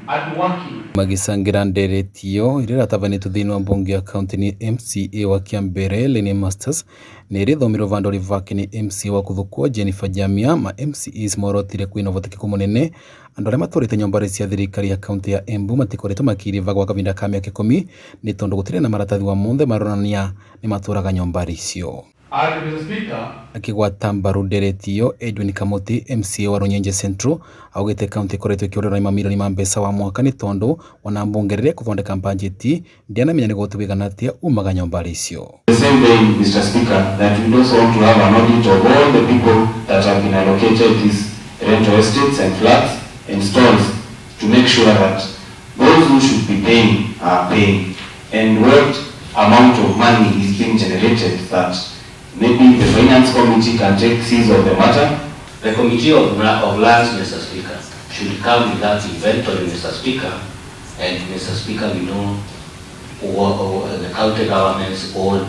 at working. Magisangira nderetio iratavanitwo thiini wa mbunge ya kaunti ni MCA wa Kiambere Lenny Masters ni rithomiro vandori vake ni MCA wa kuthukwo Jennifer Jamia ma MCAs morotire kwina uvotekeku munene andu aria maturite nyombari cia thirikari ya kaunti ya Embu matikoretwo makiriva gwa kavinda ka miaka 10 ni tondu gutire na maratathi wa monthe maronania ni maturaga nyombari icio. Akigwata mbaru nderetio Edwin Kamuti MCA wa Runyenje Central augite kaunti ikoretwo ikiurira mamirioni ma mbeca wa mwaka ni tondu wana mbunge riria kuthondeka bajeti ndianamenya ni gutubigana atia umaga nyombari icio. The same day, Mr. Speaker, that we also want to have an audit of all the people that have been allocated these rental estates and flats and stalls to make sure that those who should be paying are paying, and what amount of money is being generated, that maybe the finance committee can take seize of the matter. The committee of lands, Mr. Speaker, should come with that inventory, Mr. Speaker, and Mr. Speaker, we know what the county governments own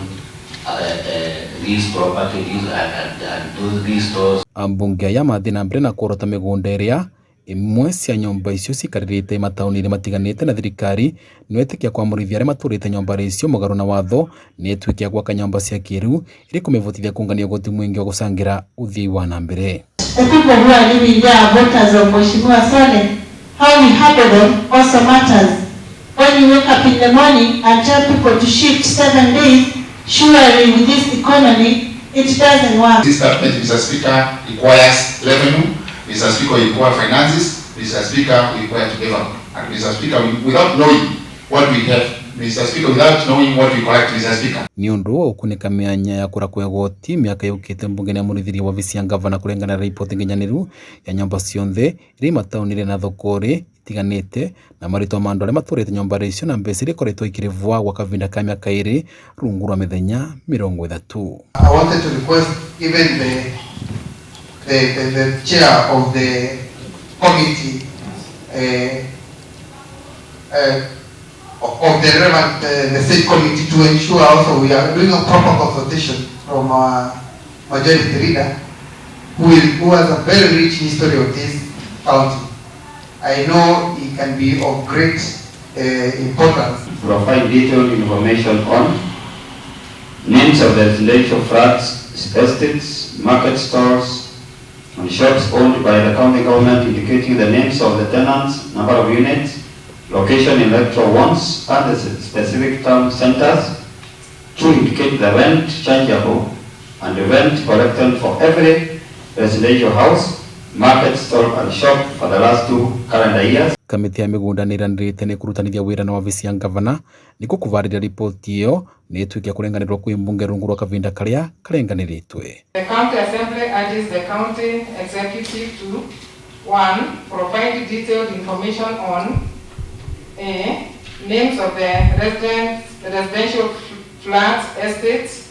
these properties and these stores. Ambunge aya mathi na mbere na kurota migunda iria imwe cia nyomba icio cikaririte matauni-ini matiganite na thirikari niwetikia kwamurithia aria maturite nyomba icio mugaru na watho ni etwikia gwaka nyomba cia kiriu iri kumivutithia kungania goti mwingi wa gucangira uthii wa na mbere. The people who are living there, voters of Mheshimiwa Sole, how we handle them also matters. When you wake up in the morning and tell people to shift 7 days, surely with this economy, it doesn't work. This government, Mr. Speaker, requires revenue. Mr. Speaker, we require finances. Mr. Speaker, we require to develop. And Mr. Speaker, without knowing what we have, Mr. Speaker, without knowing what we collect, Mr. Speaker. Ni undu wa ukunika mianya ya kura kwa goti miaka yukite mbunge ni amurithirie wa visi ya gavana kurengana na ripoti nginyaniru ya nyomba cionthe iri mataunire na thokori itiganite na marito mandu aria maturite nyomba icio na mbeca ikoretwo ikirivwa gwa kavinda ka miaka 2 rungu rwa mithenya 30. I wanted to request even the chair of the committee of the relevant the state committee to ensure also we are doing a proper consultation from our majority leader who has a very rich history of this county. I know he can be of great importance. Provide detailed information on names of the residential flats, estates, market stores, and shops owned by the county government, indicating the names of the tenants, number of units, location in electoral wards, and the specific town centers, to indicate the rent changeable and the rent collected for every residential house, market store and shop for the last 2 calendar years. Kamiti ya migunda niranirite ni kurutanithia wira na wavisi ya gavana ni kukuvarira ripoti iyo ni etwikia kurenganirwo kwi mbunge rungu rwa kavinda karia karenganiritwe. The county assembly urges the county executive to 1. Provide detailed information on names of the residential flats, estates,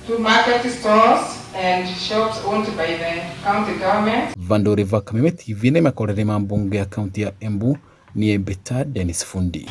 2 market stores and shops owned by the county government. Vandori va Kameme TV na makorere ma mbunge ya kaunti ya Embu ni Ndeto Dennis Fundi.